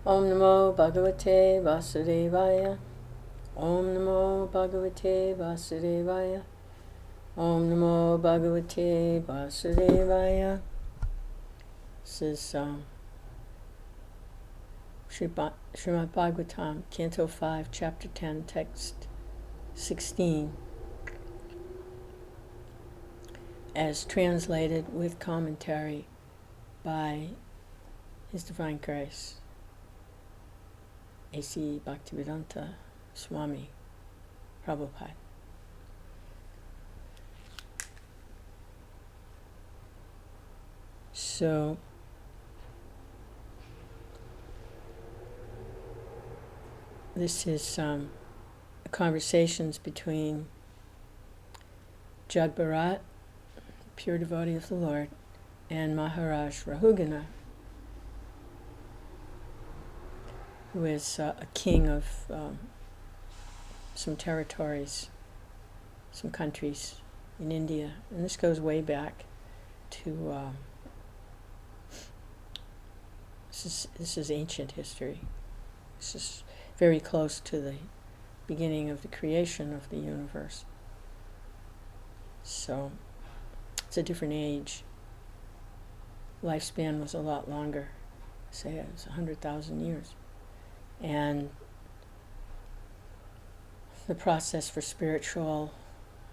Om Namo Bhagavate Vasudevaya. Om Namo Bhagavate Vasudevaya. Om Namo Bhagavate Vasudevaya. This is Srimad Bhagavatam, Canto 5, Chapter 10, Text 16, as translated with commentary by His Divine Grace, A.C. Bhaktivedanta Swami Prabhupada. So, this is conversations between Jad Bharat, pure devotee of the Lord, and Maharaj Rahugana, who is a king of some territories, some countries in India. And this goes way back to, this is ancient history. This is very close to the beginning of the creation of the universe. So it's a different age. Lifespan was a lot longer. Say it was 100,000 years. And the process for spiritual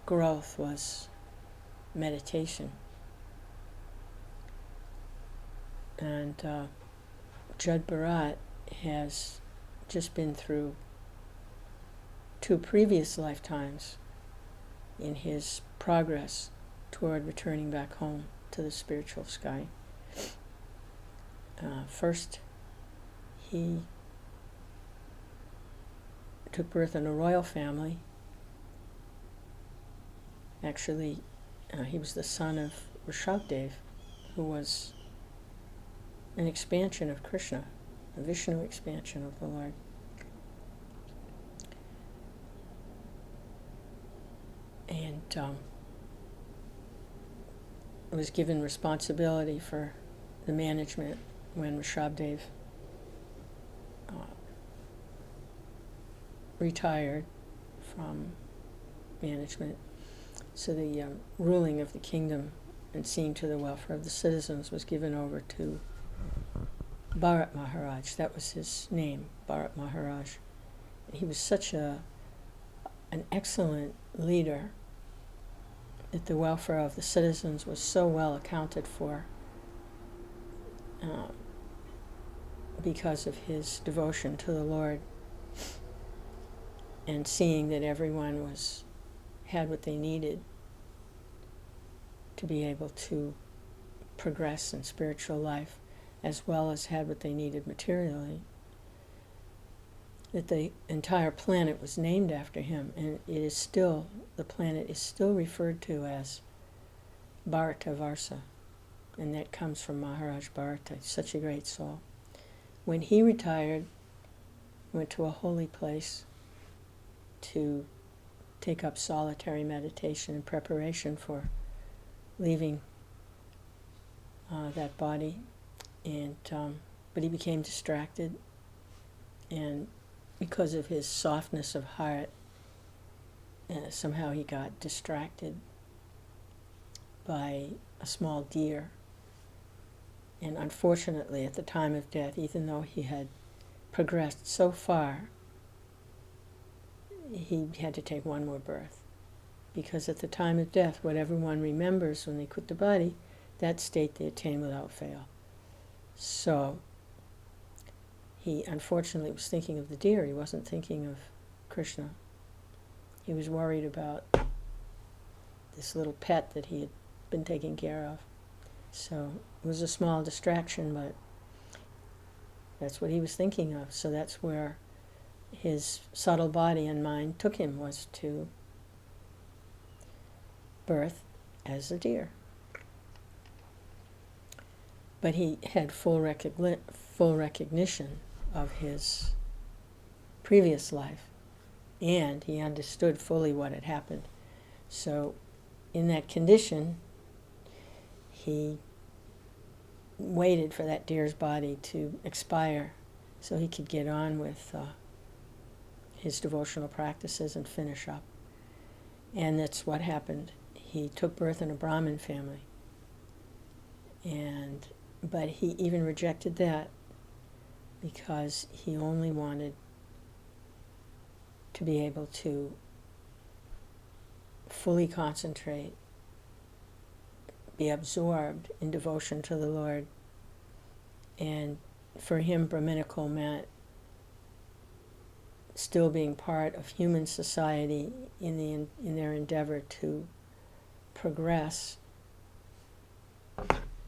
growth was meditation. And Jad Bharat has just been through 2 previous lifetimes in his progress toward returning back home to the spiritual sky. First, he took birth in a royal family. Actually, he was the son of Vyāsadeva, who was an expansion of Krishna, a Vishnu expansion of the Lord. And was given responsibility for the management when Vyāsadeva retired from management. So the ruling of the kingdom and seeing to the welfare of the citizens was given over to Bharat Maharaj. That was his name, Bharat Maharaj. He was such an excellent leader that the welfare of the citizens was so well accounted for because of his devotion to the Lord, and seeing that everyone had what they needed to be able to progress in spiritual life, as well as had what they needed materially, that the entire planet was named after him, and the planet is still referred to as Bharatavarsa, and that comes from Maharaj Bharata, such a great soul. When he retired, went to a holy place to take up solitary meditation in preparation for leaving that body, and but he became distracted, and because of his softness of heart, somehow he got distracted by a small deer. And unfortunately, at the time of death, even though he had progressed so far, he had to take one more birth. Because at the time of death, what everyone remembers when they quit the body, that state they attain without fail. So he unfortunately was thinking of the deer. He wasn't thinking of Krishna. He was worried about this little pet that he had been taking care of. So it was a small distraction, but that's what he was thinking of. So that's where his subtle body and mind took him, was to birth as a deer. But he had full recognition of his previous life, and he understood fully what had happened. So in that condition, he waited for that deer's body to expire so he could get on with his devotional practices and finish up. And that's what happened. He took birth in a Brahmin family, but he even rejected that because he only wanted to be able to fully concentrate, be absorbed in devotion to the Lord. And for him, Brahminical meant still being part of human society in their endeavor to progress.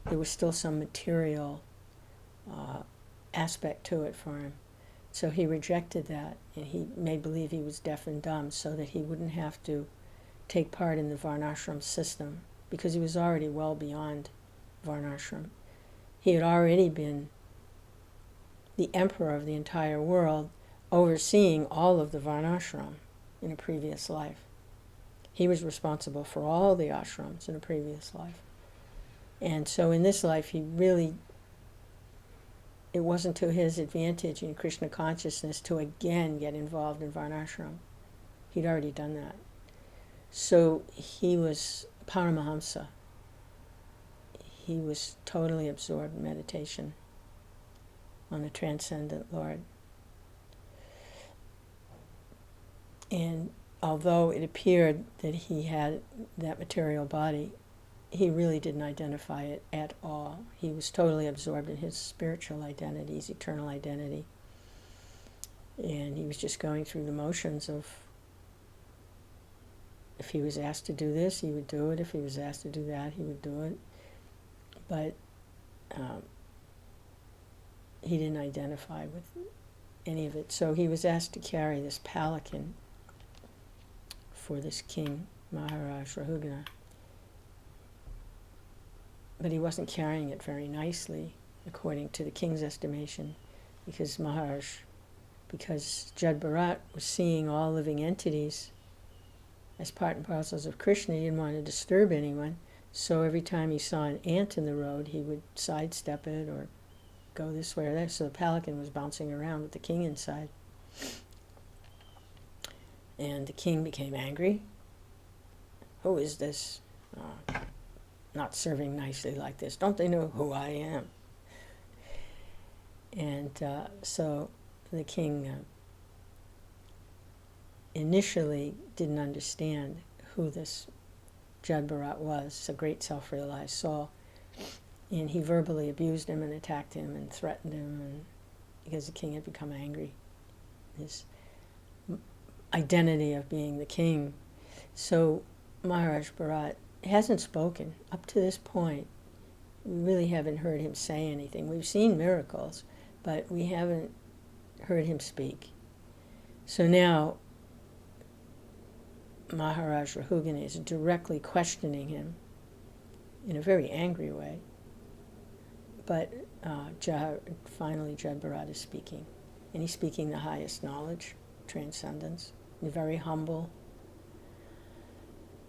There was still some material aspect to it for him. So he rejected that, and he made believe he was deaf and dumb so that he wouldn't have to take part in the Varnashram system, because he was already well beyond Varnashram. He had already been the emperor of the entire world, overseeing all of the Varnashram in a previous life. He was responsible for all the ashrams in a previous life. And so in this life, it wasn't to his advantage in Krishna consciousness to again get involved in Varnashram. He'd already done that. So he was Paramahamsa. He was totally absorbed in meditation on the transcendent Lord. And although it appeared that he had that material body, he really didn't identify it at all. He was totally absorbed in his spiritual identity, his eternal identity. And he was just going through the motions of, if he was asked to do this, he would do it. If he was asked to do that, he would do it. But he didn't identify with any of it. So he was asked to carry this palanquin for this king, Maharaj Rahugana. But he wasn't carrying it very nicely, according to the king's estimation, because Jad Bharat was seeing all living entities as part and parcels of Krishna. He didn't want to disturb anyone, so every time he saw an ant in the road, he would sidestep it or go this way or that. So the palanquin was bouncing around with the king inside. And the king became angry. Who is this? Not serving nicely like this. Don't they know who I am? And so the king initially didn't understand who this Jad Bharat was, a great self-realized soul. And he verbally abused him and attacked him and threatened him, and because the king had become angry. His identity of being the king. So Maharaj Bharat hasn't spoken up to this point. We really haven't heard him say anything. We've seen miracles, but we haven't heard him speak. So now Maharaj Rahugana is directly questioning him in a very angry way. But finally Jad Bharat is speaking. And he's speaking the highest knowledge, transcendence, very humble.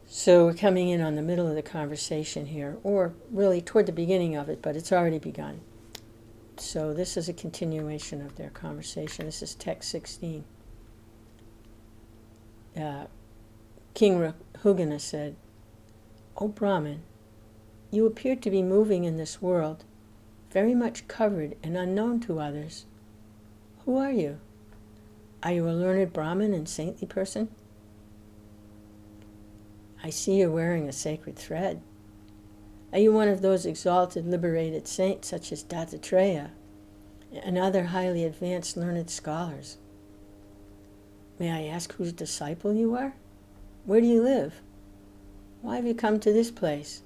So we're coming in on the middle of the conversation here, or really toward the beginning of it, but it's already begun. So this is a continuation of their conversation. This is text 16. King Rahugana said, "O Brahmin, you appear to be moving in this world, very much covered and unknown to others. Who are you? Are you a learned Brahmin and saintly person? I see you're wearing a sacred thread. Are you one of those exalted, liberated saints such as Dattatreya and other highly advanced learned scholars? May I ask whose disciple you are? Where do you live? Why have you come to this place?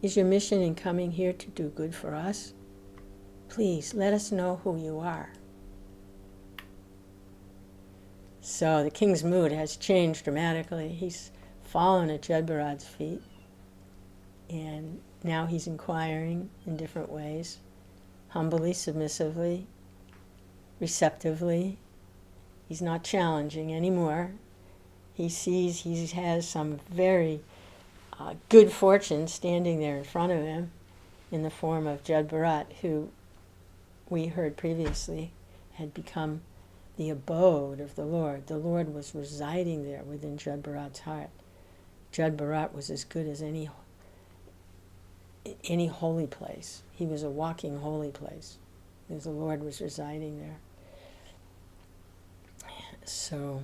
Is your mission in coming here to do good for us? Please let us know who you are." So the king's mood has changed dramatically. He's fallen at Jad Bharat's feet, and now he's inquiring in different ways, humbly, submissively, receptively. He's not challenging anymore. He sees he has some very good fortune standing there in front of him in the form of Jad Bharat, who we heard previously had become the abode of the Lord. The Lord was residing there within Jad Bharat's heart. Jad Bharat was as good as any holy place. He was a walking holy place, because the Lord was residing there. So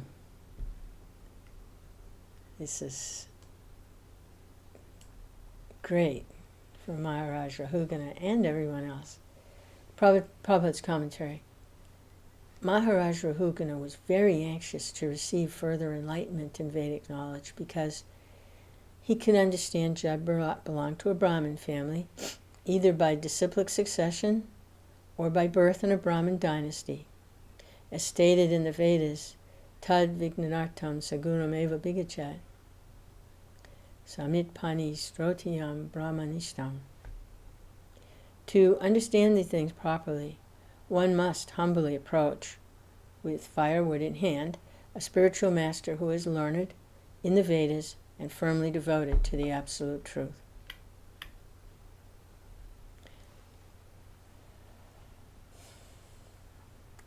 this is great for Maharaj Rahugana and everyone else. Prabhupada's commentary. Maharaj Rahugana was very anxious to receive further enlightenment in Vedic knowledge because he could understand Jad Bharat belonged to a Brahmin family, either by disciplic succession or by birth in a Brahmin dynasty. As stated in the Vedas, tad vignanartam sagunam eva bigachat, samit pani strotiyam brahmanishtam. To understand these things properly, one must humbly approach, with firewood in hand, a spiritual master who is learned in the Vedas and firmly devoted to the absolute truth.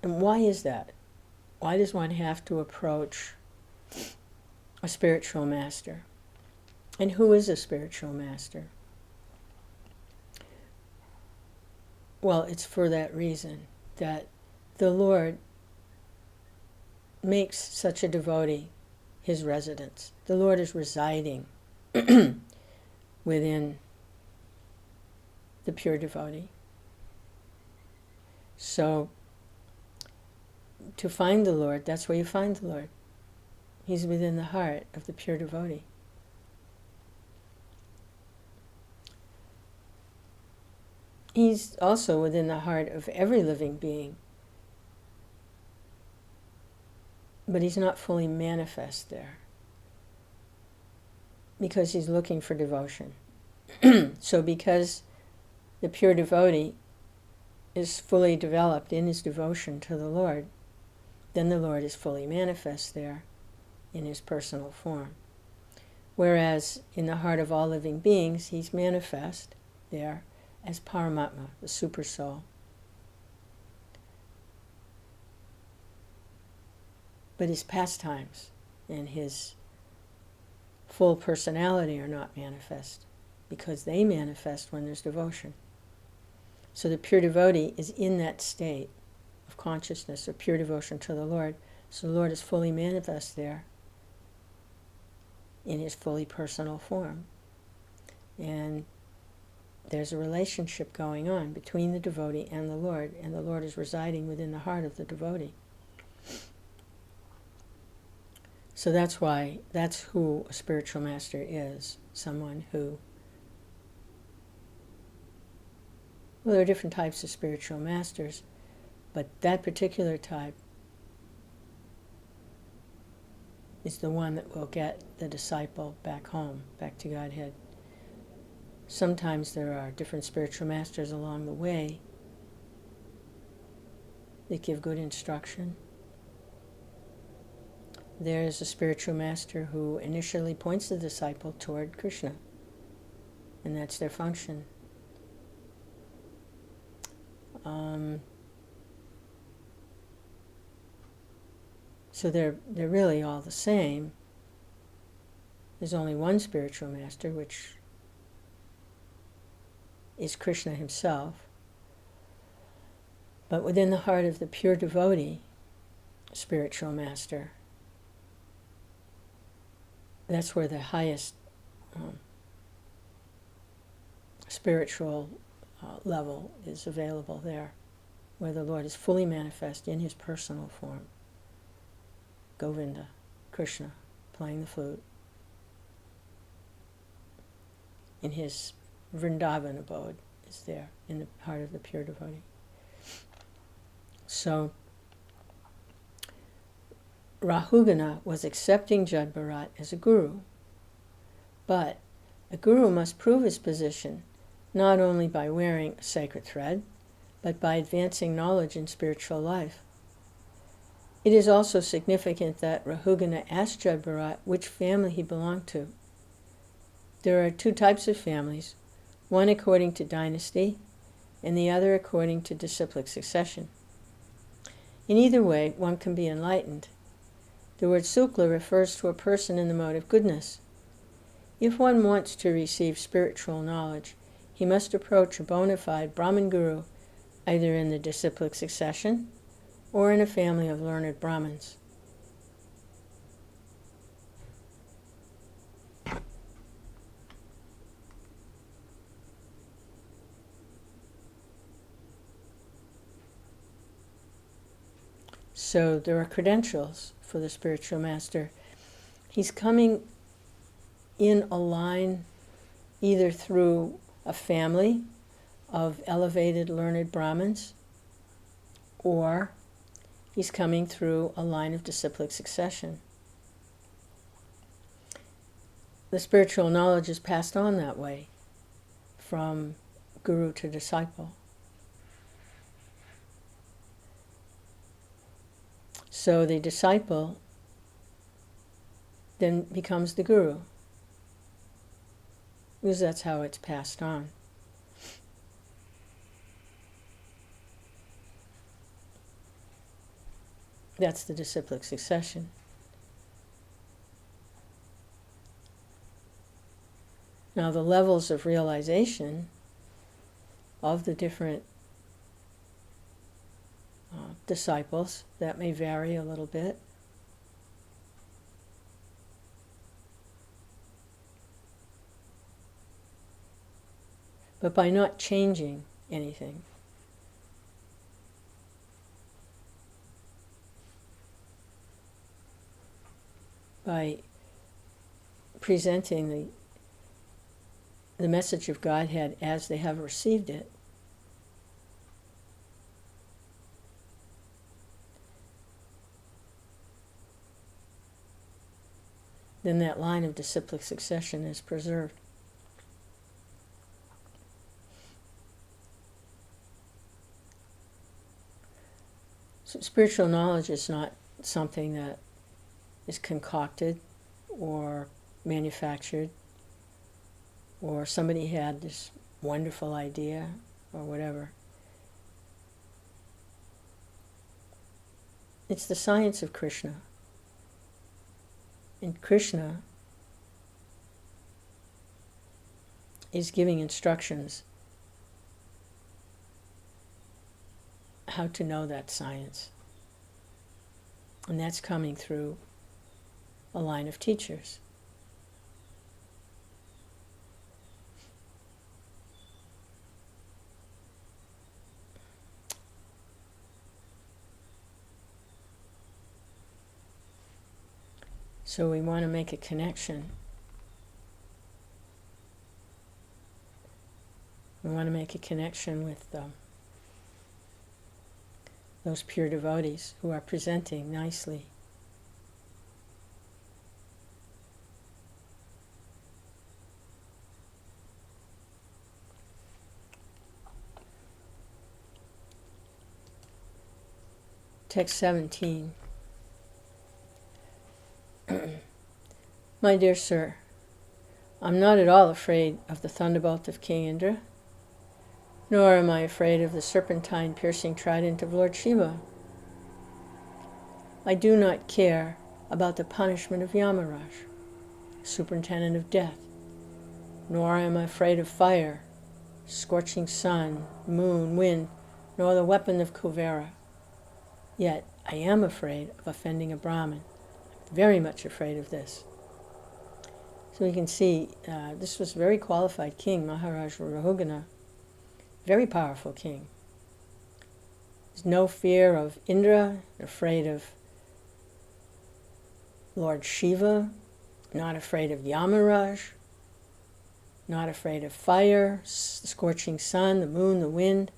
And why is that? Why does one have to approach a spiritual master? And who is a spiritual master? Well, it's for that reason, that the Lord makes such a devotee his residence. The Lord is residing within the pure devotee. So, to find the Lord, that's where you find the Lord. He's within the heart of the pure devotee. He's also within the heart of every living being. But he's not fully manifest there, because he's looking for devotion. So because the pure devotee is fully developed in his devotion to the Lord, then the Lord is fully manifest there in his personal form. Whereas in the heart of all living beings, he's manifest there as Paramatma, the super soul. But his pastimes and his full personality are not manifest, because they manifest when there's devotion. So the pure devotee is in that state of consciousness, of pure devotion to the Lord. So the Lord is fully manifest there in his fully personal form. And there's a relationship going on between the devotee and the Lord is residing within the heart of the devotee. So that's who a spiritual master is, someone who, well, there are different types of spiritual masters, but that particular type is the one that will get the disciple back home, back to Godhead. Sometimes there are different spiritual masters along the way that give good instruction. There's a spiritual master who initially points the disciple toward Krishna, and that's their function. So they're really all the same. There's only one spiritual master, which is Krishna himself. But within the heart of the pure devotee, spiritual master, that's where the highest spiritual level is available there, where the Lord is fully manifest in his personal form. Govinda, Krishna, playing the flute, in his Vrindavan abode is there, in the heart of the pure devotee. So, Rahugana was accepting Jad Bharat as a guru, but a guru must prove his position not only by wearing a sacred thread, but by advancing knowledge in spiritual life. It is also significant that Rahugana asked Jad Bharat which family he belonged to. There are two types of families, one according to dynasty and the other according to disciplic succession. In either way, one can be enlightened. The word sukla refers to a person in the mode of goodness. If one wants to receive spiritual knowledge, he must approach a bona fide Brahmin guru, either in the disciplic succession or in a family of learned Brahmins. So there are credentials for the spiritual master. He's coming in a line either through a family of elevated learned Brahmins, or he's coming through a line of disciplic succession. The spiritual knowledge is passed on that way, from guru to disciple. So the disciple then becomes the guru, because that's how it's passed on. That's the disciplic succession. Now the levels of realization of the different disciples, that may vary a little bit. But by not changing anything, by presenting the message of Godhead as they have received it, then that line of disciplic succession is preserved. So spiritual knowledge is not something that is concocted or manufactured, or somebody had this wonderful idea or whatever. It's the science of Krishna. And Krishna is giving instructions how to know that science. And that's coming through a line of teachers. So we want to make a connection. We want to make a connection with those pure devotees who are presenting nicely. Text 17. My dear sir, I'm not at all afraid of the thunderbolt of King Indra, nor am I afraid of the serpentine piercing trident of Lord Shiva. I do not care about the punishment of Yamaraj, superintendent of death, nor am I afraid of fire, scorching sun, moon, wind, nor the weapon of Kuvera. Yet I am afraid of offending a Brahmin, very much afraid of this. So we can see this was a very qualified king, Maharaj Rahugana, very powerful king. There's no fear of Indra, afraid of Lord Shiva, not afraid of Yamaraj, not afraid of fire, the scorching sun, the moon, the wind.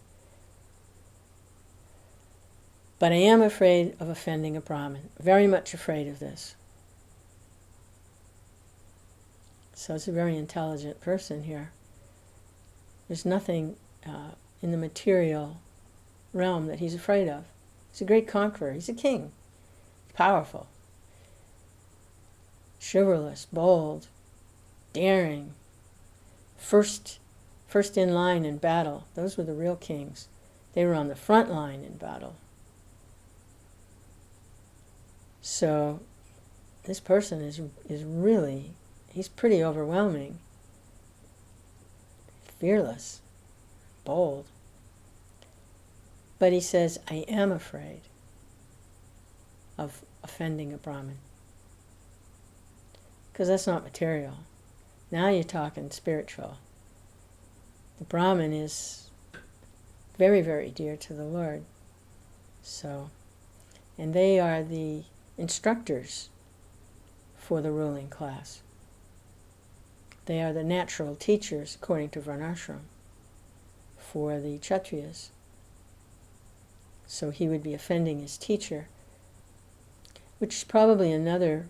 But I am afraid of offending a Brahmin, very much afraid of this. So it's a very intelligent person here. There's nothing in the material realm that he's afraid of. He's a great conqueror. He's a king. He's powerful, chivalrous, bold, daring, first in line in battle. Those were the real kings. They were on the front line in battle. So this person is really, he's pretty overwhelming, fearless, bold. But he says, I am afraid of offending a Brahmin. Because that's not material. Now you're talking spiritual. The Brahmin is very, very dear to the Lord. So, and they are the instructors for the ruling class. They are the natural teachers, according to Varnashram, for the Kshatriyas. So he would be offending his teacher, which is probably another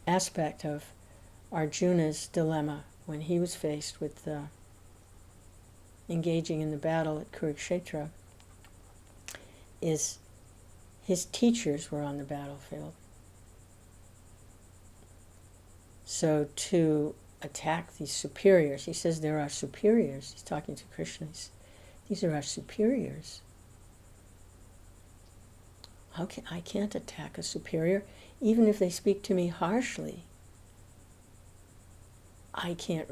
aspect of Arjuna's dilemma when he was faced with engaging in the battle at Kurukshetra, is his teachers were on the battlefield. So to attack these superiors, he says there are superiors. He's talking to Krishna. These are our superiors. I can't attack a superior, even if they speak to me harshly. I can't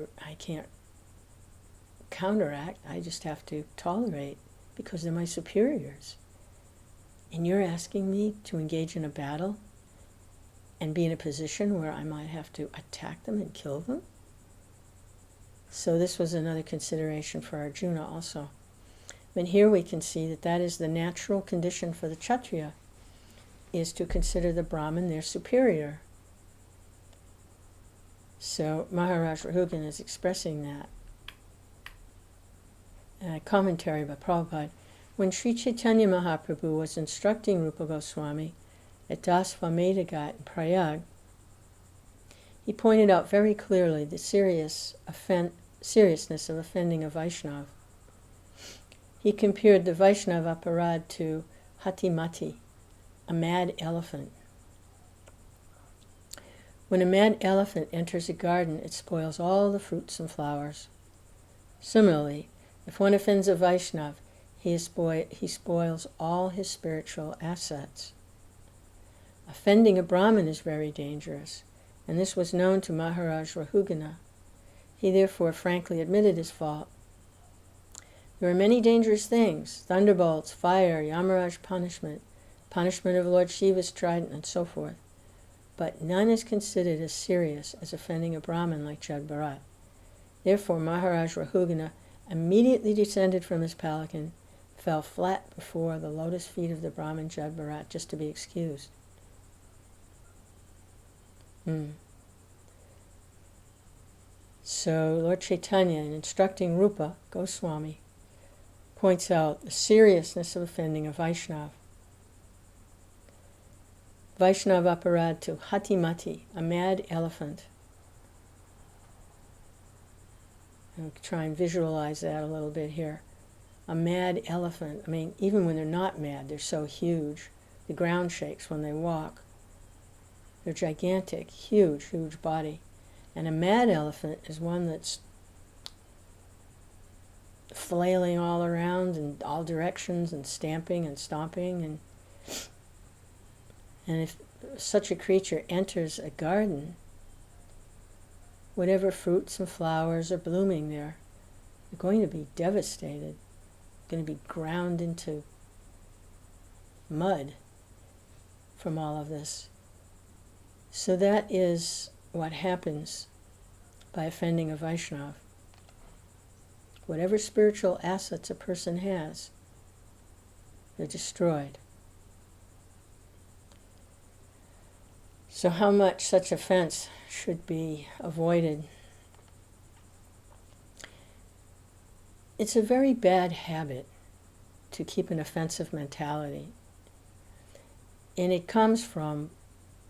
counteract. I just have to tolerate because they're my superiors. And you're asking me to engage in a battle and be in a position where I might have to attack them and kill them? So this was another consideration for Arjuna also. But here we can see that that is the natural condition for the Kshatriya, is to consider the Brahmin their superior. So Maharaj Rahugana is expressing that. Commentary by Prabhupada. When Sri Chaitanya Mahaprabhu was instructing Rupa Goswami at Dasvamedha Ghat in Prayag, he pointed out very clearly the seriousness of offending a Vaishnava. He compared the Vaishnava aparad to hatimati, a mad elephant. When a mad elephant enters a garden, it spoils all the fruits and flowers. Similarly, if one offends a Vaishnava, he spoils all his spiritual assets. Offending a Brahmin is very dangerous, and this was known to Maharaj Rahugana. He therefore frankly admitted his fault. There are many dangerous things: thunderbolts, fire, Yamaraj punishment, punishment of Lord Shiva's trident, and so forth. But none is considered as serious as offending a Brahmin like Jad Bharat. Therefore Maharaj Rahugana immediately descended from his palanquin, fell flat before the lotus feet of the Brahmin Jad Bharat just to be excused. So Lord Chaitanya, in instructing Rupa Goswami, points out the seriousness of offending a Vaishnava. Vaishnava aparad to hatimati, a mad elephant. I'll try and visualize that a little bit here. A mad elephant. I mean, even when they're not mad, they're so huge. The ground shakes when they walk. They're gigantic, huge, huge body. And a mad elephant is one that's flailing all around in all directions and stamping and stomping. And if such a creature enters a garden, whatever fruits and flowers are blooming there, they're going to be devastated, going to be ground into mud from all of this. So that is what happens by offending a Vaishnava. Whatever spiritual assets a person has, they're destroyed. So how much such offense should be avoided? It's a very bad habit to keep an offensive mentality. And it comes from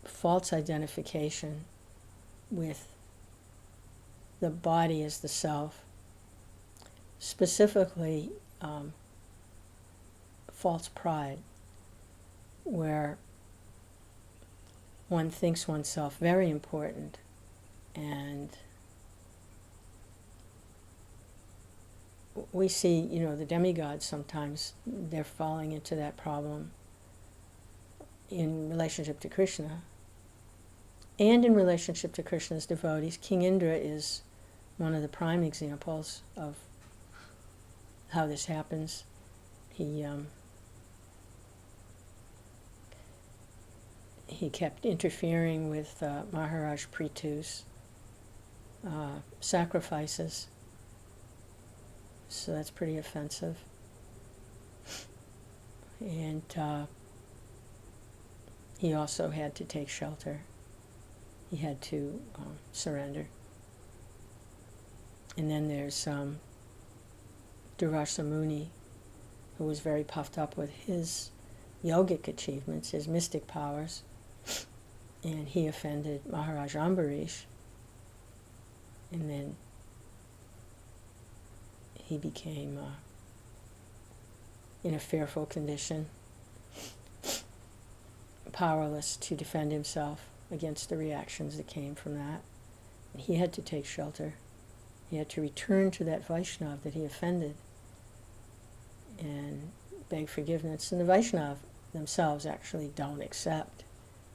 false identification with the body as the self. Specifically, false pride, where one thinks oneself very important, and we see, the demigods sometimes, they're falling into that problem. in relationship to Krishna and in relationship to Krishna's devotees. King Indra is one of the prime examples of how this happens. He kept interfering with Maharaj Prithu's sacrifices, so that's pretty offensive. And he also had to take shelter. He had to surrender. And then there's Durvasa Muni, who was very puffed up with his yogic achievements, his mystic powers, and he offended Maharaj Ambarish, and then he became in a fearful condition, powerless to defend himself against the reactions that came from that. And he had to take shelter. He had to return to that Vaishnava that he offended and beg forgiveness. And the Vaishnava themselves actually don't accept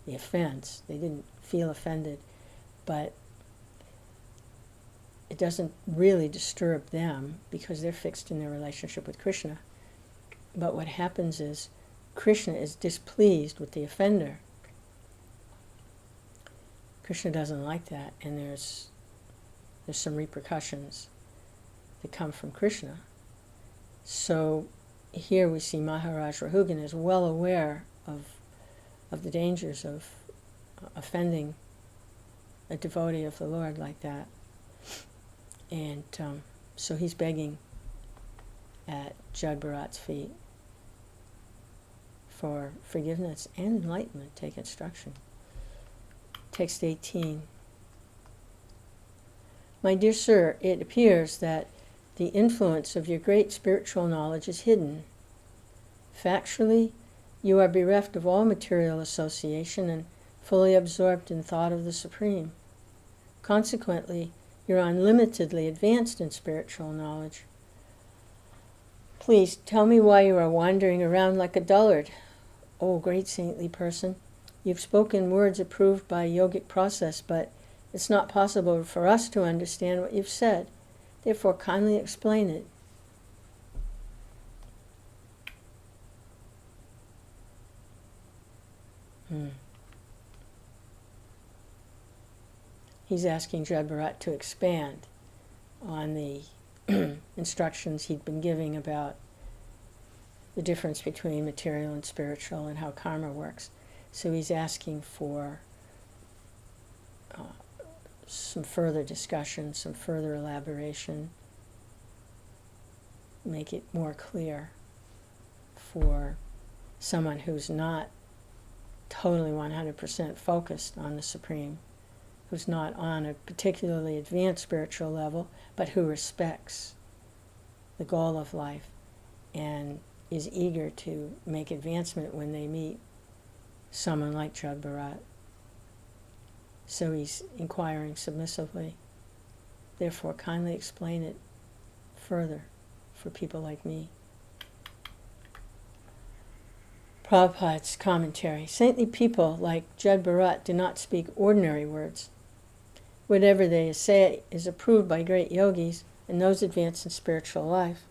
the offense. They didn't feel offended, but it doesn't really disturb them because they're fixed in their relationship with Krishna. But what happens is Krishna is displeased with the offender. Krishna doesn't like that, and there's some repercussions that come from Krishna. So here we see Maharaj Rahugan is well aware of the dangers of offending a devotee of the Lord like that. And so he's begging at Jad Bharat's feet for forgiveness and enlightenment. Take instruction. Text 18. My dear sir, it appears that the influence of your great spiritual knowledge is hidden. Factually, you are bereft of all material association and fully absorbed in thought of the Supreme. Consequently, you're unlimitedly advanced in spiritual knowledge. Please tell me why you are wandering around like a dullard. Oh, great saintly person, you've spoken words approved by yogic process, but it's not possible for us to understand what you've said. Therefore, kindly explain it. He's asking Jad Bharat to expand on the instructions he'd been giving about the difference between material and spiritual and how karma works. So he's asking for some further discussion, some further elaboration, make it more clear for someone who's not totally 100% focused on the Supreme, who's not on a particularly advanced spiritual level, but who respects the goal of life and is eager to make advancement when they meet someone like Jad Bharat. So he's inquiring submissively. Therefore, kindly explain it further for people like me. Prabhupada's commentary. Saintly people like Jad Bharat do not speak ordinary words. Whatever they say is approved by great yogis and those advanced in spiritual life.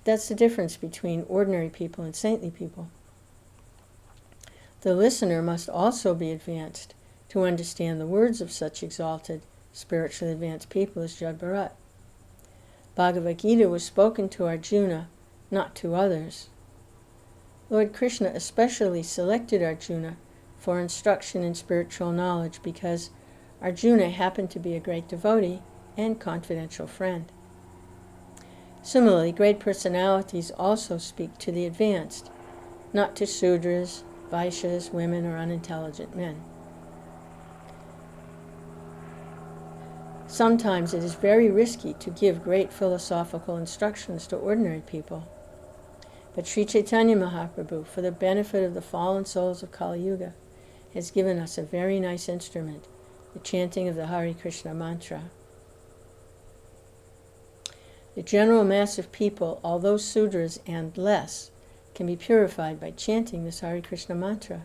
That's the difference between ordinary people and saintly people. The listener must also be advanced to understand the words of such exalted, spiritually advanced people as Jad Bharat. Bhagavad Gita was spoken to Arjuna, not to others. Lord Krishna especially selected Arjuna for instruction in spiritual knowledge because Arjuna happened to be a great devotee and confidential friend. Similarly, great personalities also speak to the advanced, not to Sudras, Vaishyas, women, or unintelligent men. Sometimes it is very risky to give great philosophical instructions to ordinary people. But Sri Chaitanya Mahaprabhu, for the benefit of the fallen souls of Kali Yuga, has given us a very nice instrument, the chanting of the Hare Krishna mantra. The general mass of people, although Sudras and less, can be purified by chanting this Hare Krishna mantra.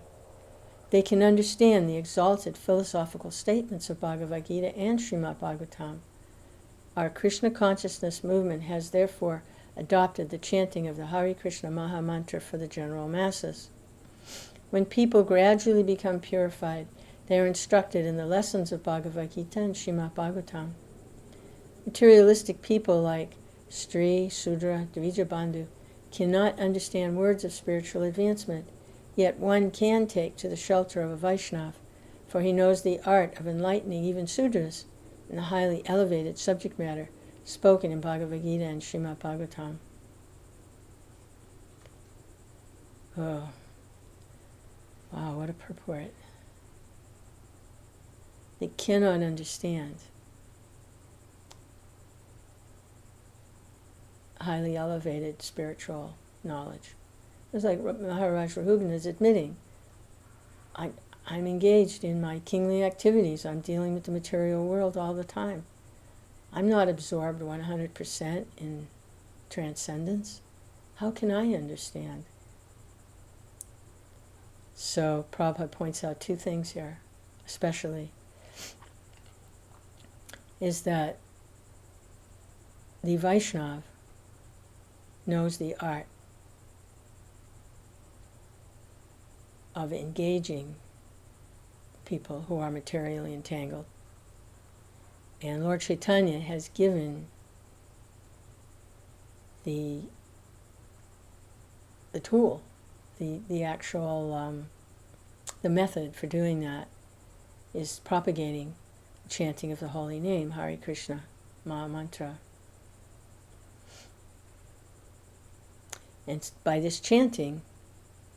They can understand the exalted philosophical statements of Bhagavad Gita and Srimad Bhagavatam. Our Krishna consciousness movement has therefore adopted the chanting of the Hare Krishna Maha Mantra for the general masses. When people gradually become purified, they are instructed in the lessons of Bhagavad Gita and Srimad Bhagavatam. Materialistic people like Stri, Sudra, Dvija Bandhu cannot understand words of spiritual advancement, yet one can take to the shelter of a Vaishnava, for he knows the art of enlightening even Sudras in the highly elevated subject matter spoken in Bhagavad Gita and Srimad Bhagavatam. Oh, wow, what a purport. They cannot understand highly elevated spiritual knowledge. It's like Maharaj Rahugana is admitting, I'm engaged in my kingly activities. I'm dealing with the material world all the time. I'm not absorbed 100% in transcendence. How can I understand? So Prabhupada points out two things here, especially, is that the Vaishnava knows the art of engaging people who are materially entangled. And Lord Chaitanya has given the tool, the actual, the method for doing that is propagating the chanting of the holy name, Hare Krishna Maha Mantra. And by this chanting,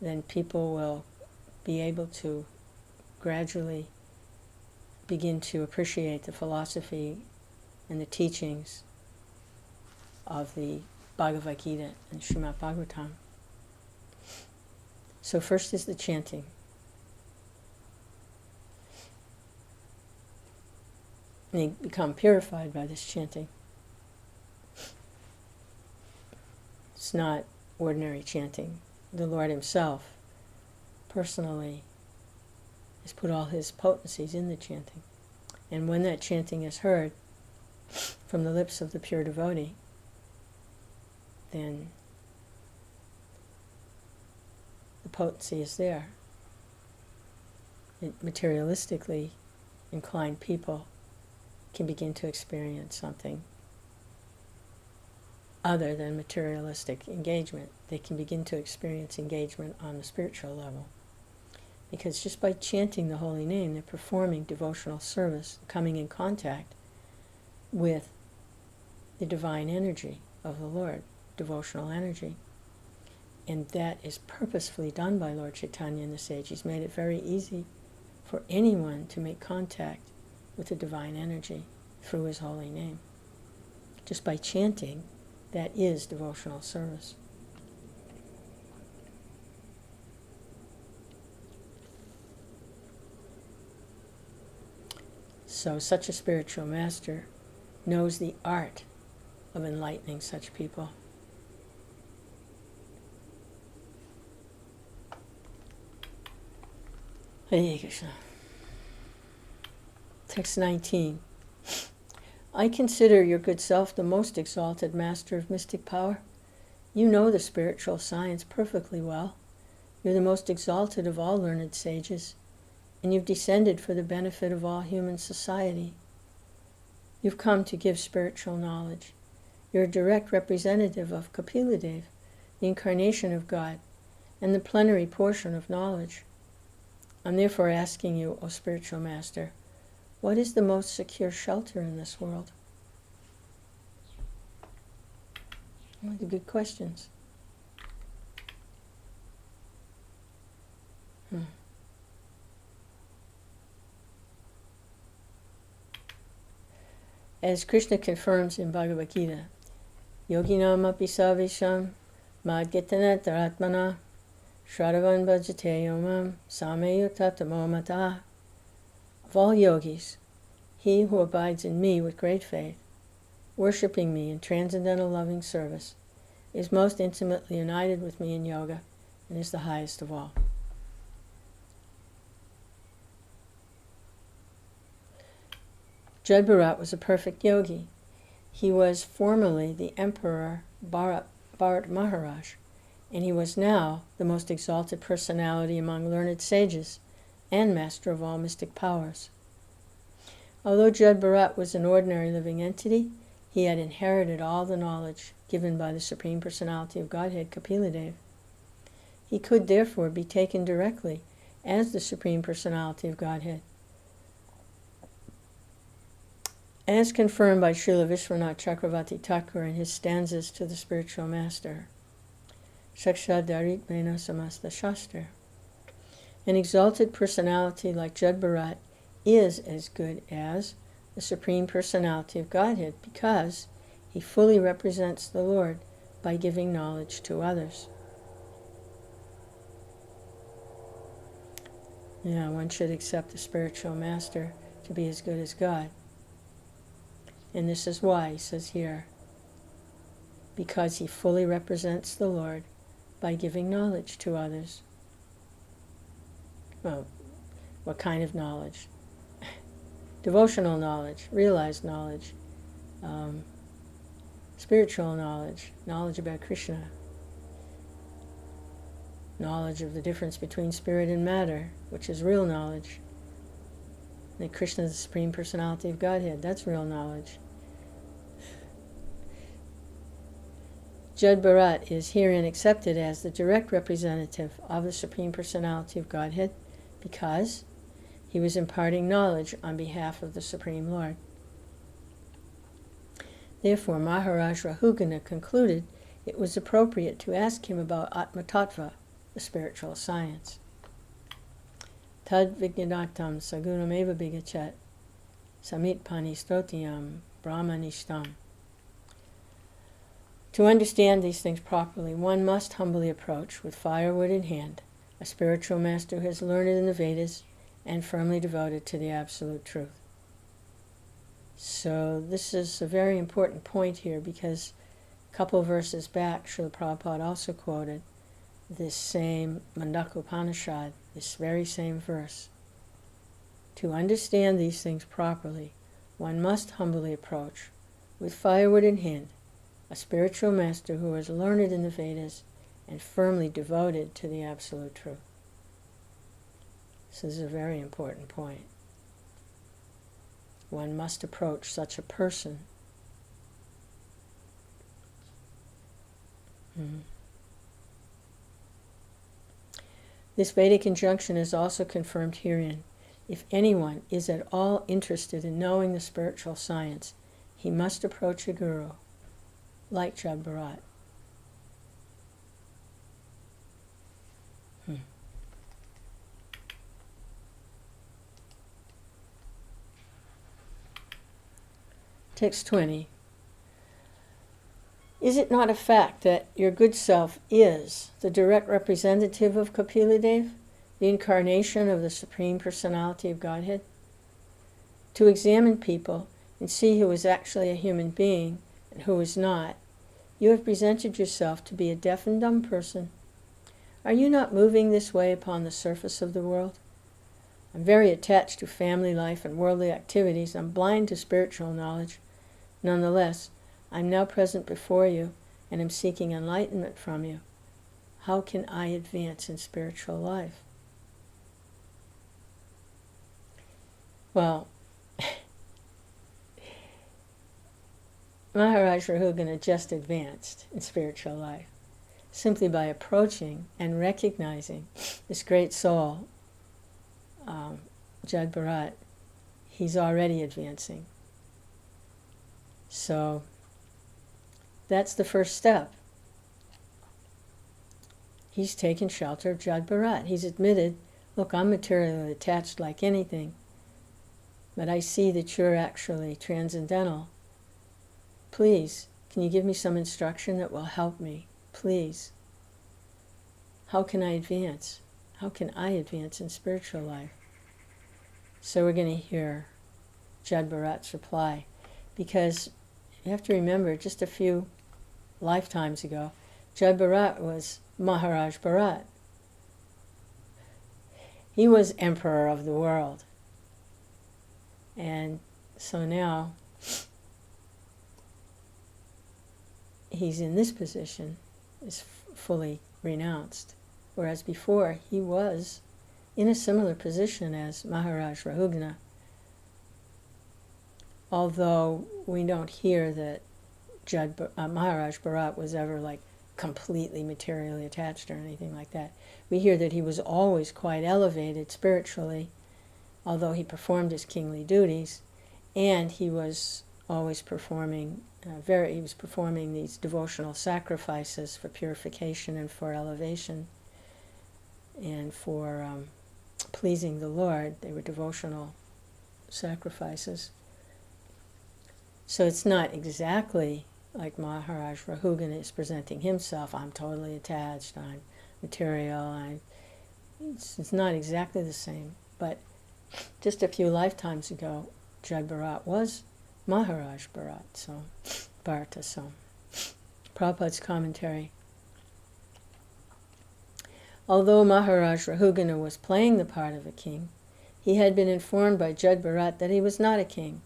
then people will be able to gradually begin to appreciate the philosophy and the teachings of the Bhagavad Gita and Srimad Bhagavatam. So first is the chanting. And they become purified by this chanting. It's not ordinary chanting. The Lord himself personally has put all his potencies in the chanting. And when that chanting is heard from the lips of the pure devotee, then the potency is there. Materialistically inclined people can begin to experience something other than materialistic engagement. They can begin to experience engagement on the spiritual level. Because just by chanting the holy name, they're performing devotional service, coming in contact with the divine energy of the Lord, devotional energy. And that is purposefully done by Lord Chaitanya and the sage. He's made it very easy for anyone to make contact with the divine energy through his holy name. Just by chanting, that is devotional service. So such a spiritual master knows the art of enlightening such people. Hare Krishna. Text 19. I consider your good self the most exalted master of mystic power. You know the spiritual science perfectly well. You're the most exalted of all learned sages, and you've descended for the benefit of all human society. You've come to give spiritual knowledge. You're a direct representative of Kapiladev, the incarnation of God, and the plenary portion of knowledge. I'm therefore asking you, O spiritual master, what is the most secure shelter in this world? Well, they're good questions. As Krishna confirms in Bhagavad Gita, Yoginam api savisham madgetanetaratmana Shraddhavan bhajate yomam sameyo tatamo mata. Of all yogis, he who abides in me with great faith, worshipping me in transcendental loving service, is most intimately united with me in yoga and is the highest of all. Jad Bharat was a perfect yogi. He was formerly the Emperor Bharat Maharaj, and he was now the most exalted personality among learned sages and master of all mystic powers. Although Jad Bharat was an ordinary living entity, he had inherited all the knowledge given by the Supreme Personality of Godhead, Kapila. He could therefore be taken directly as the Supreme Personality of Godhead. As confirmed by Srila Vishwanath Chakravarti Thakur in his stanzas to the Spiritual Master, Sakshad Darit Mena Samasta Shastra, an exalted personality like Jad Bharat is as good as the Supreme Personality of Godhead because he fully represents the Lord by giving knowledge to others. Yeah, one should accept the Spiritual Master to be as good as God. And this is why, he says here, because he fully represents the Lord by giving knowledge to others. Well, what kind of knowledge? Devotional knowledge, realized knowledge, spiritual knowledge, knowledge about Krishna, knowledge of the difference between spirit and matter, which is real knowledge. That Krishna is the Supreme Personality of Godhead, that's real knowledge. Jad Bharat is herein accepted as the direct representative of the Supreme Personality of Godhead because he was imparting knowledge on behalf of the Supreme Lord. Therefore, Maharaj Rahugana concluded it was appropriate to ask him about Atma Tattva, the spiritual science. Tad Vijnanatam Sagunameva Bigachat Samit Pani Stotiyam Brahmanishtam. To understand these things properly, one must humbly approach, with firewood in hand, a spiritual master who has learned in the Vedas and firmly devoted to the absolute truth. So this is a very important point here because a couple of verses back, Srila Prabhupada also quoted this same Mandaka Upanishad, this very same verse. To understand these things properly, one must humbly approach, with firewood in hand, a spiritual master who is learned in the Vedas and firmly devoted to the absolute truth. This is a very important point. One must approach such a person. This Vedic injunction is also confirmed herein. If anyone is at all interested in knowing the spiritual science, he must approach a guru, like Jad Bharat. Text 20. Is it not a fact that your good self is the direct representative of Kapila Deva, the incarnation of the Supreme Personality of Godhead? To examine people and see who is actually a human being and who is not, you have presented yourself to be a deaf and dumb person. Are you not moving this way upon the surface of the world? I'm very attached to family life and worldly activities. I'm blind to spiritual knowledge. Nonetheless, I'm now present before you and am seeking enlightenment from you. How can I advance in spiritual life? Well, Maharaj Rahugana just advanced in spiritual life simply by approaching and recognizing this great soul, Jad Bharat. He's already advancing. So that's the first step. He's taken shelter of Jad Bharat. He's admitted, look, I'm materially attached like anything, but I see that you're actually transcendental. Please, can you give me some instruction that will help me? Please. How can I advance? How can I advance in spiritual life? So we're going to hear Jad Bharat's reply, because you have to remember, just a few lifetimes ago, Jad Bharat was Maharaj Bharat. He was emperor of the world. And so now he's in this position, is fully renounced. Whereas before he was in a similar position as Maharaj Rahugana. Although we don't hear that Maharaj Bharat was ever like completely materially attached or anything like that. We hear that he was always quite elevated spiritually, although he performed his kingly duties, and he was always performing these devotional sacrifices for purification and for elevation and for pleasing the Lord. They were devotional sacrifices. So it's not exactly like Maharaj Rahugana is presenting himself. I'm totally attached, I'm material, it's not exactly the same. But just a few lifetimes ago, Jad Bharat was Maharaj Bharat, so Prabhupada's commentary. Although Maharaj Rahugana was playing the part of a king, he had been informed by Jad Bharat that he was not a king,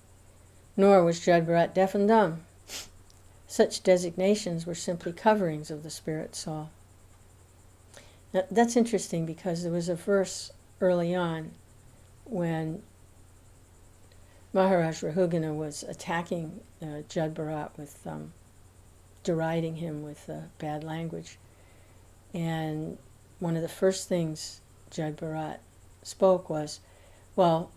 nor was Jad Bharat deaf and dumb. Such designations were simply coverings of the spirit soul. Now, that's interesting because there was a verse early on when Maharaj Rahugana was attacking Jad Bharat with deriding him with bad language. And one of the first things Jad Bharat spoke was, well,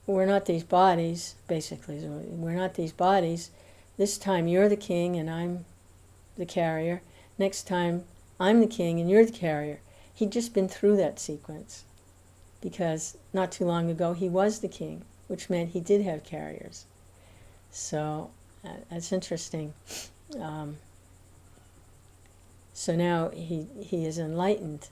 we're not these bodies, basically. We're not these bodies. This time you're the king and I'm the carrier. Next time I'm the king and you're the carrier. He'd just been through that sequence because not too long ago he was the king, which meant he did have carriers. So that's interesting. So now he is enlightened,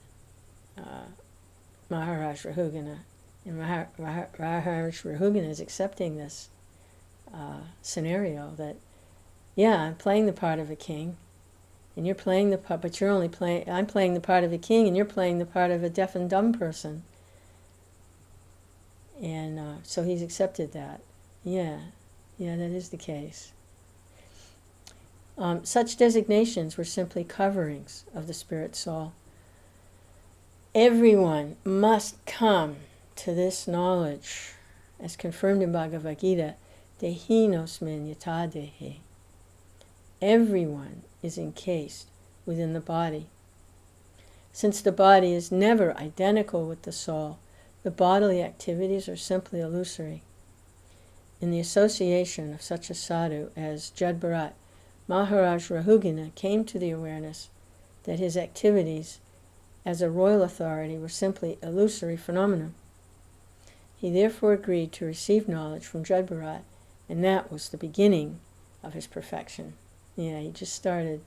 Maharaj Rahugana. And Maharaj Rahugana is accepting this scenario that, yeah, I'm playing the part of a king, and you're playing the part, but you're only playing, I'm playing the part of a king, and you're playing the part of a deaf and dumb person. And so he's accepted that. Yeah, that is the case. Such designations were simply coverings of the spirit soul. Everyone must come to this knowledge, as confirmed in Bhagavad Gita, dehinosmin yata dehi. Everyone is encased within the body. Since the body is never identical with the soul, the bodily activities are simply illusory. In the association of such a sadhu as Jad Bharat, Maharaj Rahugana came to the awareness that his activities as a royal authority were simply illusory phenomena. He therefore agreed to receive knowledge from Jad Bharat, and that was the beginning of his perfection. Yeah, he just started.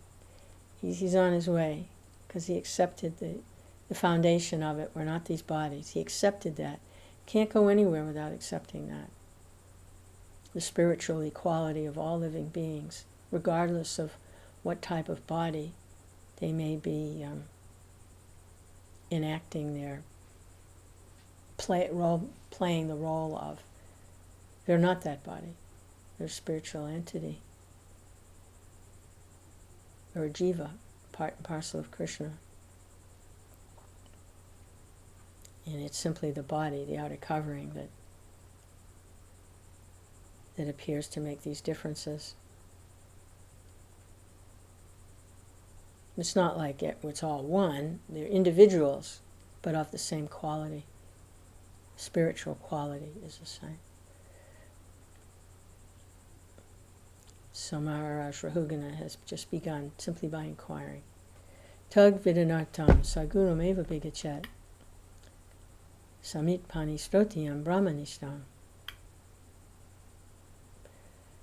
He's on his way because he accepted the foundation of it. We're not these bodies. He accepted that. Can't go anywhere without accepting that. The spiritual equality of all living beings, regardless of what type of body they may be enacting their playing the role of. They're not that body. They're a spiritual entity. Or a jiva, part and parcel of Krishna. And it's simply the body, the outer covering, that appears to make these differences. It's not like it's all one. They're individuals, but of the same quality. Spiritual quality is the same. So Maharaj Rahugana has just begun simply by inquiring. Tug vidanartam saguram eva bigachat samit pani srotiyam brahmanishtam.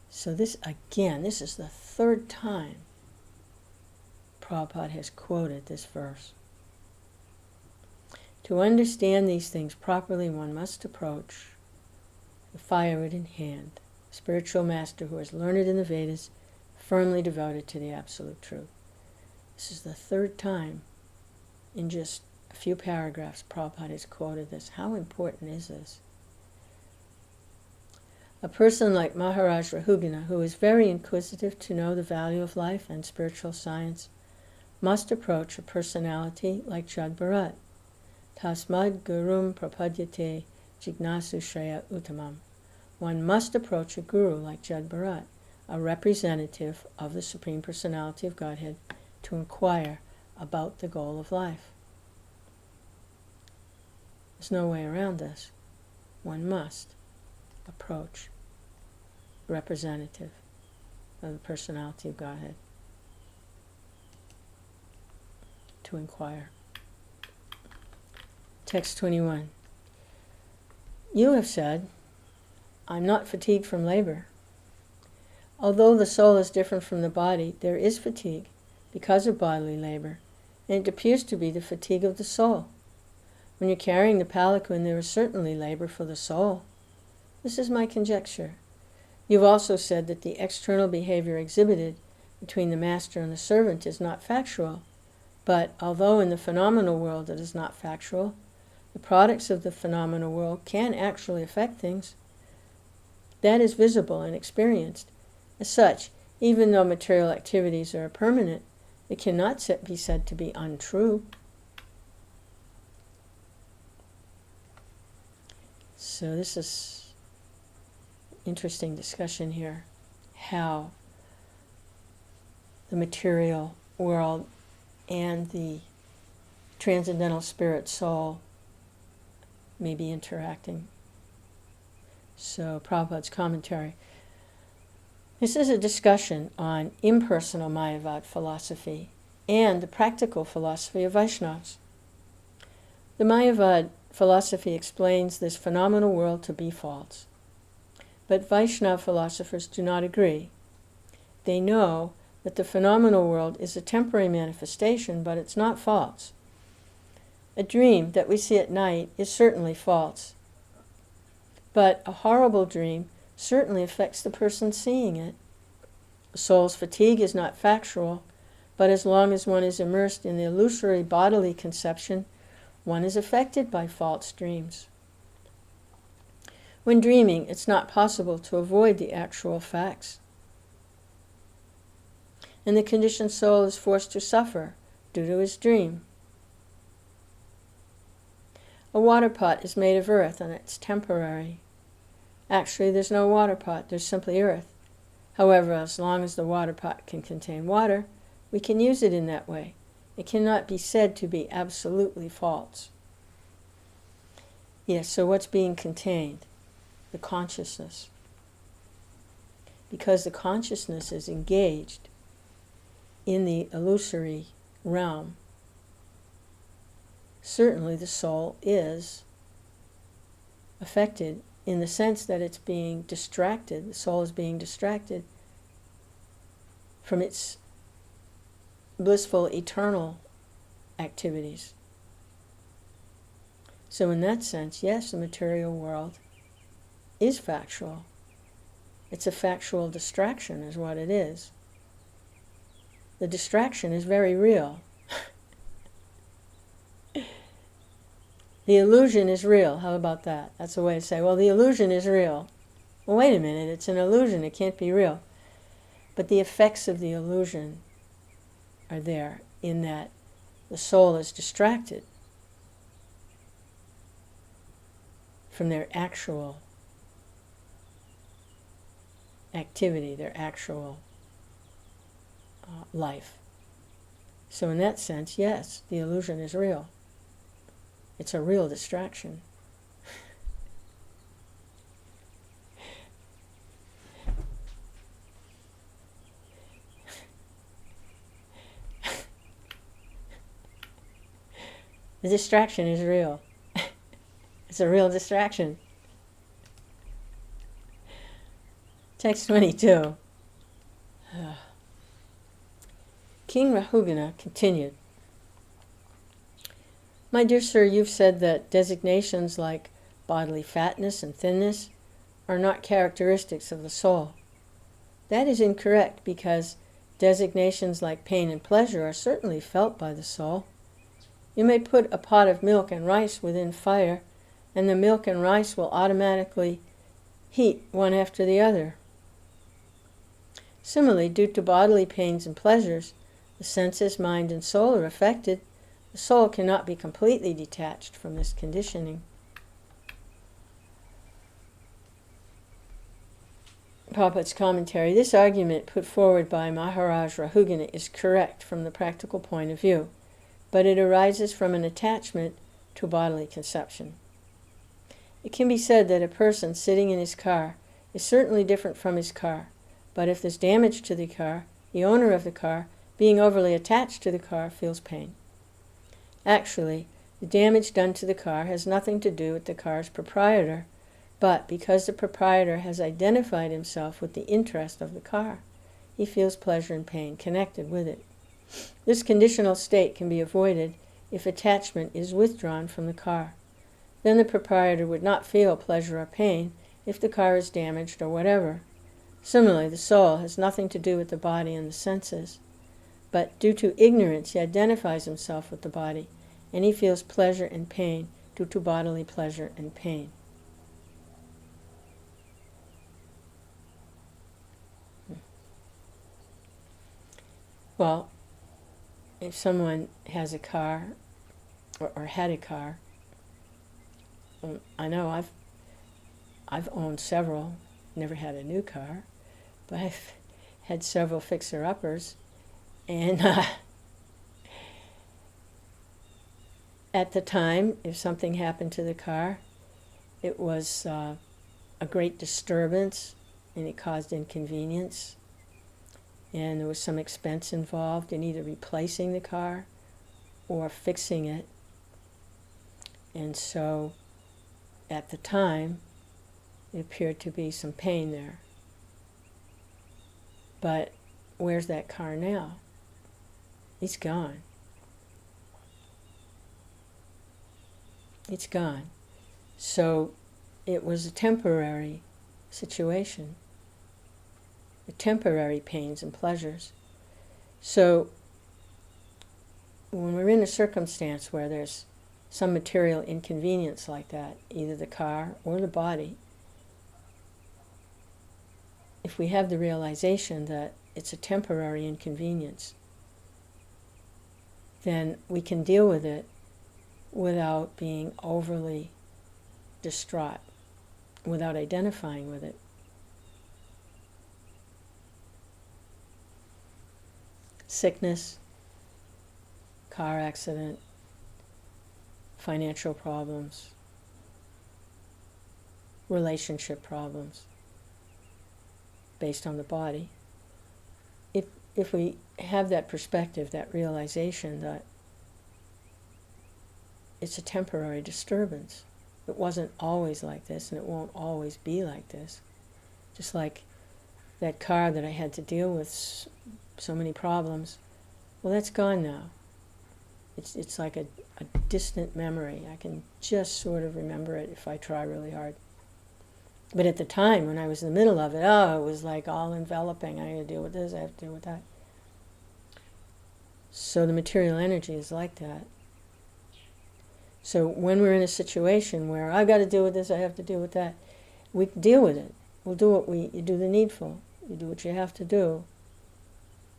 So this is the third time Prabhupada has quoted this verse. To understand these things properly, one must approach the firewood in hand, a spiritual master who is learned in the Vedas, firmly devoted to the absolute truth. This is the third time in just a few paragraphs Prabhupada has quoted this. How important is this? A person like Maharaj Rahugana, who is very inquisitive to know the value of life and spiritual science, must approach a personality like Jad Bharat. Tasmad gurum prapadyate jignasu shreya uttamam. One must approach a guru like Jad Bharat, a representative of the Supreme Personality of Godhead, to inquire about the goal of life. There's no way around this. One must approach a representative of the Personality of Godhead to inquire. Text 21. You have said, I'm not fatigued from labor. Although the soul is different from the body, there is fatigue because of bodily labor, and it appears to be the fatigue of the soul. When you're carrying the palanquin, there is certainly labor for the soul. This is my conjecture. You've also said that the external behavior exhibited between the master and the servant is not factual, but although in the phenomenal world it is not factual, the products of the phenomenal world can actually affect things. That is visible and experienced. As such, even though material activities are permanent, they cannot be said to be untrue. So this is interesting discussion here, how the material world and the transcendental spirit soul may be interacting. So Prabhupada's commentary. This is a discussion on impersonal Mayavad philosophy and the practical philosophy of Vaishnavas. The Mayavad philosophy explains this phenomenal world to be false. But Vaishnava philosophers do not agree. They know that the phenomenal world is a temporary manifestation, but it's not false. A dream that we see at night is certainly false. But a horrible dream certainly affects the person seeing it. The soul's fatigue is not factual, but as long as one is immersed in the illusory bodily conception, one is affected by false dreams. When dreaming, it's not possible to avoid the actual facts. And the conditioned soul is forced to suffer due to his dream. A water pot is made of earth and it's temporary. Actually, there's no water pot, there's simply earth. However, as long as the water pot can contain water, we can use it in that way. It cannot be said to be absolutely false. Yes, so what's being contained? The consciousness. Because the consciousness is engaged in the illusory realm, certainly the soul is affected in the sense that it's being distracted, the soul is being distracted from its blissful eternal activities. So in that sense, yes, the material world is factual. It's a factual distraction is what it is. The distraction is very real. The illusion is real. How about that? That's a way to say, well, the illusion is real. Well, wait a minute, it's an illusion. It can't be real. But the effects of the illusion are there in that the soul is distracted from their actual activity, their actual life. So in that sense, yes, the illusion is real. It's a real distraction. The distraction is real. It's a real distraction. Text 22. King Rahugana continued, My dear sir, you've said that designations like bodily fatness and thinness are not characteristics of the soul. That is incorrect because Designations like pain and pleasure are certainly felt by the soul. You may put a pot of milk and rice within fire, and the milk and rice will automatically heat one after the other. Similarly, due to bodily pains and pleasures, the senses, mind, and soul are affected. The soul cannot be completely detached from this conditioning. Prabhupada's commentary: this argument put forward by Maharaj Rahugana is correct from the practical point of view, but it arises from an attachment to bodily conception. It can be said that a person sitting in his car is certainly different from his car, but if there's damage to the car, the owner of the car, being overly attached to the car, feels pain. Actually, the damage done to the car has nothing to do with the car's proprietor, but because the proprietor has identified himself with the interest of the car, he feels pleasure and pain connected with it. This conditional state can be avoided if attachment is withdrawn from the car. Then the proprietor would not feel pleasure or pain if the car is damaged or whatever. Similarly, the soul has nothing to do with the body and the senses, but due to ignorance he identifies himself with the body, and he feels pleasure and pain due to bodily pleasure and pain. Well, if someone has a car, or had a car, I know I've owned several, never had a new car, but I've had several fixer-uppers, and at the time, if something happened to the car, it was a great disturbance, and it caused inconvenience, and there was some expense involved in either replacing the car or fixing it. And so, at the time, it appeared to be some pain there. But where's that car now? It's gone. It's gone. So it was a temporary situation, the temporary pains and pleasures. So when we're in a circumstance where there's some material inconvenience like that, either the car or the body, if we have the realization that it's a temporary inconvenience, then we can deal with it without being overly distraught, without identifying with it. Sickness, car accident, financial problems, relationship problems based on the body. If we have that perspective, that realization that it's a temporary disturbance, it wasn't always like this and it won't always be like this. Just like that car that I had to deal with so many problems, well, that's gone now. It's like a distant memory. I can just sort of remember it if I try really hard. But at the time, when I was in the middle of it, it was like all enveloping. I have to deal with this, I have to deal with that. So the material energy is like that. So when we're in a situation where I've got to deal with this, I have to deal with that, we deal with it. We'll do you do the needful. You do what you have to do.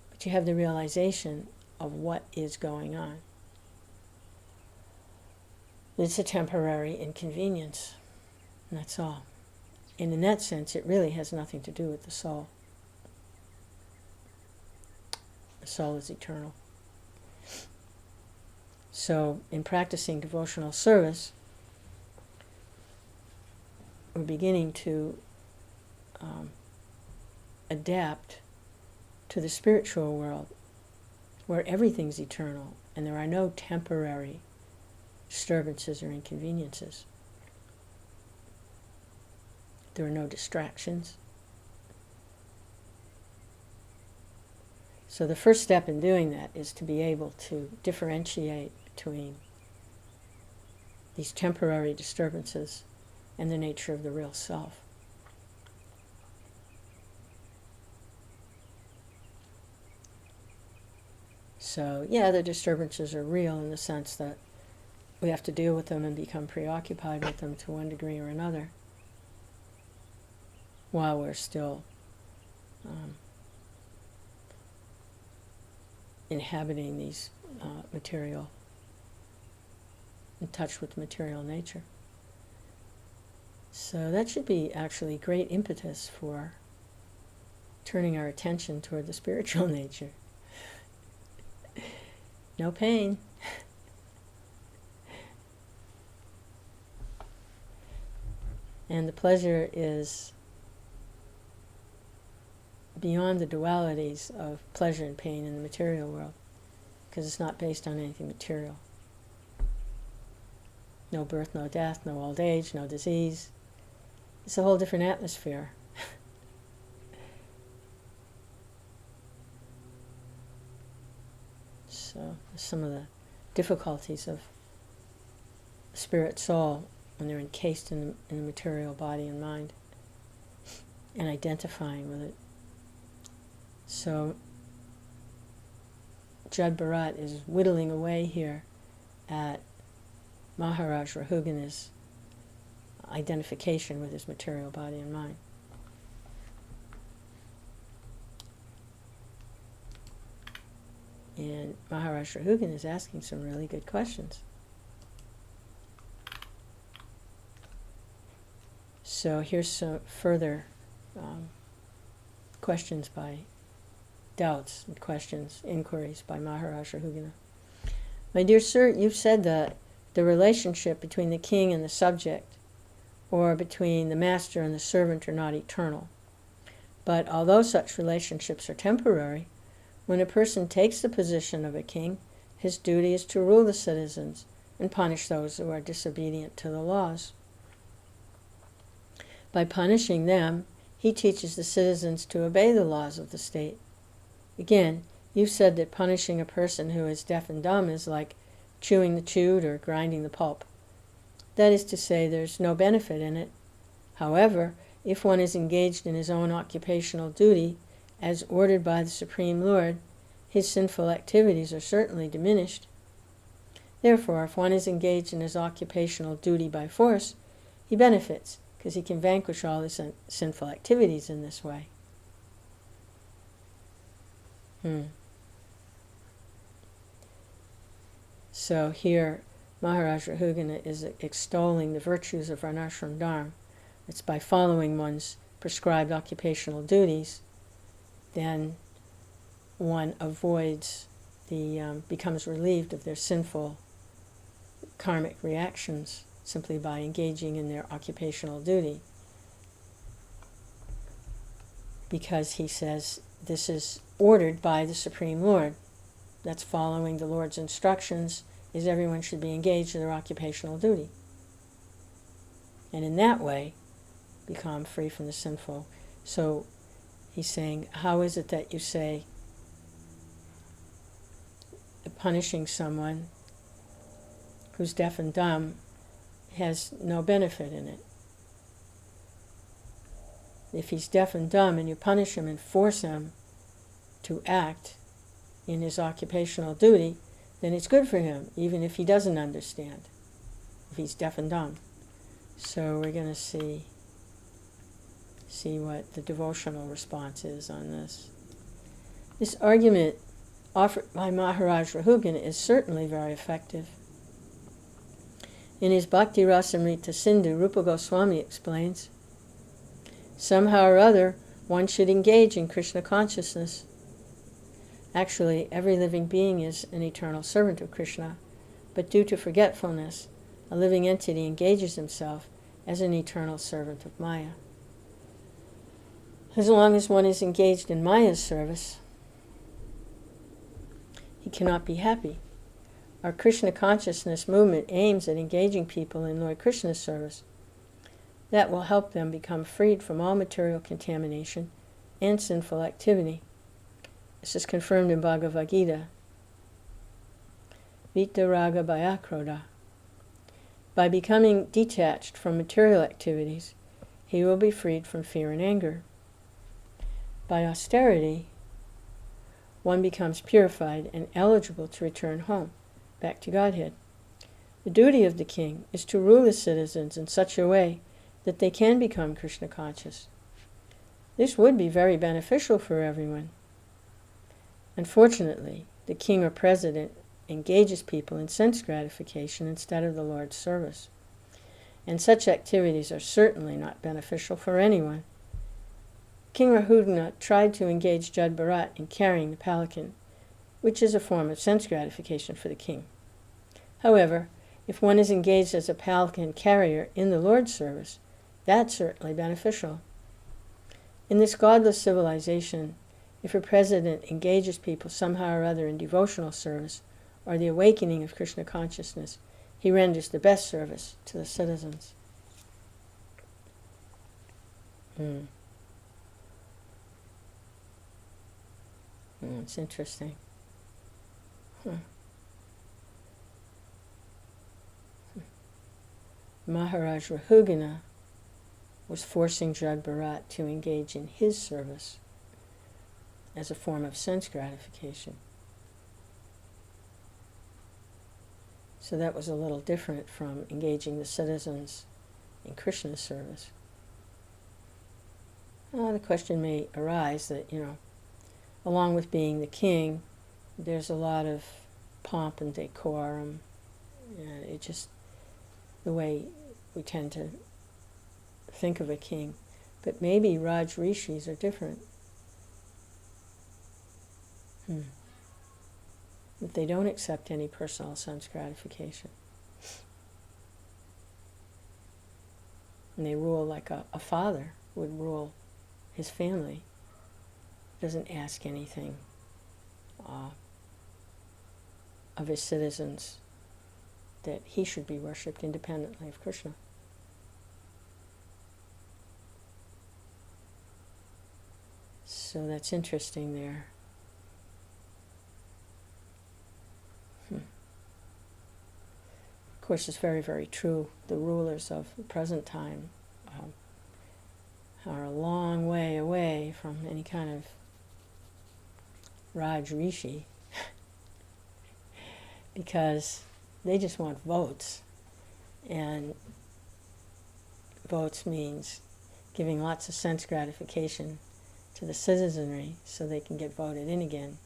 But you have the realization of what is going on. It's a temporary inconvenience. And that's all. And in that sense, it really has nothing to do with the soul. The soul is eternal. So, in practicing devotional service, we're beginning to adapt to the spiritual world, where everything's eternal and there are no temporary disturbances or inconveniences. There are no distractions. So the first step in doing that is to be able to differentiate between these temporary disturbances and the nature of the real self. So, yeah, the disturbances are real in the sense that we have to deal with them and become preoccupied with them to one degree or another, while we're still inhabiting these material, in touch with material nature. So that should be actually great impetus for turning our attention toward the spiritual nature. No pain. And the pleasure is beyond the dualities of pleasure and pain in the material world, because it's not based on anything material. No birth, no death, no old age, no disease. It's a whole different atmosphere. So some of the difficulties of spirit soul when they're encased in the material body and mind and identifying with it. So Jud Bharat is whittling away here at Maharaj Rahugana's identification with his material body and mind. And Maharaj Rahugana is asking some really good questions. So here's some further questions by doubts and questions, inquiries by Maharaj Rahugana. My dear sir, you've said that the relationship between the king and the subject, or between the master and the servant, are not eternal. But although such relationships are temporary, when a person takes the position of a king, his duty is to rule the citizens and punish those who are disobedient to the laws. By punishing them, he teaches the citizens to obey the laws of the state. Again, you've said that punishing a person who is deaf and dumb is like chewing the chewed or grinding the pulp. That is to say, there's no benefit in it. However, if one is engaged in his own occupational duty, as ordered by the Supreme Lord, his sinful activities are certainly diminished. Therefore, if one is engaged in his occupational duty by force, he benefits, because he can vanquish all his sinful activities in this way. So here, Maharaj Rahugana is extolling the virtues of Varnashram Dharma. It's by following one's prescribed occupational duties, then one avoids becomes relieved of their sinful karmic reactions simply by engaging in their occupational duty. Because he says this is ordered by the Supreme Lord. That's following the Lord's instructions, is everyone should be engaged in their occupational duty. And in that way, become free from the sinful. So he's saying, how is it that you say punishing someone who's deaf and dumb has no benefit in it? If he's deaf and dumb and you punish him and force him to act in his occupational duty, then it's good for him, even if he doesn't understand, if he's deaf and dumb. So we're going to see what the devotional response is on this. This argument offered by Maharaj Rahugana is certainly very effective. In his Bhakti Rasamrita Sindhu, Rupa Goswami explains, somehow or other, one should engage in Krishna consciousness. Actually, every living being is an eternal servant of Krishna, but due to forgetfulness, a living entity engages himself as an eternal servant of Maya. As long as one is engaged in Maya's service, he cannot be happy. Our Krishna consciousness movement aims at engaging people in Lord Krishna's service. That will help them become freed from all material contamination and sinful activity. This is confirmed in Bhagavad Gita. Vitaraga Bhayakroda. By becoming detached from material activities, he will be freed from fear and anger. By austerity, one becomes purified and eligible to return home, back to Godhead. The duty of the king is to rule his citizens in such a way that they can become Krishna conscious. This would be very beneficial for everyone. Unfortunately, the king or president engages people in sense gratification instead of the Lord's service. And such activities are certainly not beneficial for anyone. King Rahugna tried to engage Jad Bharat in carrying the palanquin, which is a form of sense gratification for the king. However, if one is engaged as a palanquin carrier in the Lord's service, that's certainly beneficial. In this godless civilization, if a president engages people somehow or other in devotional service or the awakening of Krishna consciousness, he renders the best service to the citizens. It's interesting. Maharaj Rahugana was forcing Jad Bharat to engage in his service as a form of sense gratification. So that was a little different from engaging the citizens in Krishna's service. The question may arise that, along with being the king, there's a lot of pomp and decorum. It just, the way we tend to think of a king. But maybe Raj Rishis are different. That they don't accept any personal sense gratification. And they rule like a father would rule his family. Doesn't ask anything of his citizens, that he should be worshipped independently of Krishna. So that's interesting there. Of course, it's very, very true. The rulers of the present time are a long way away from any kind of Raj Rishi because they just want votes. And votes means giving lots of sense gratification to the citizenry so they can get voted in again.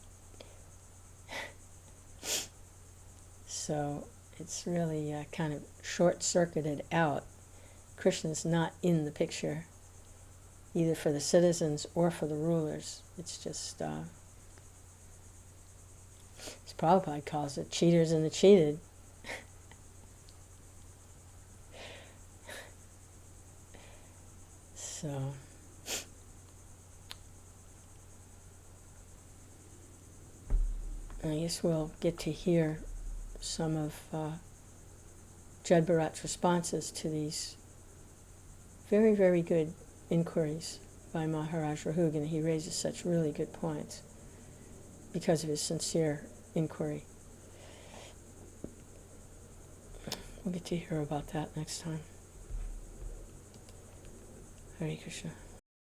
So it's really kind of short-circuited out. Krishna's not in the picture, either for the citizens or for the rulers. It's just, as Prabhupada calls it, cheaters and the cheated. So, I guess we'll get to hear some of Jad Bharat's responses to these very, very good inquiries by Maharaj Rahugana. He raises such really good points because of his sincere inquiry. We'll get to hear about that next time. Hare Krishna.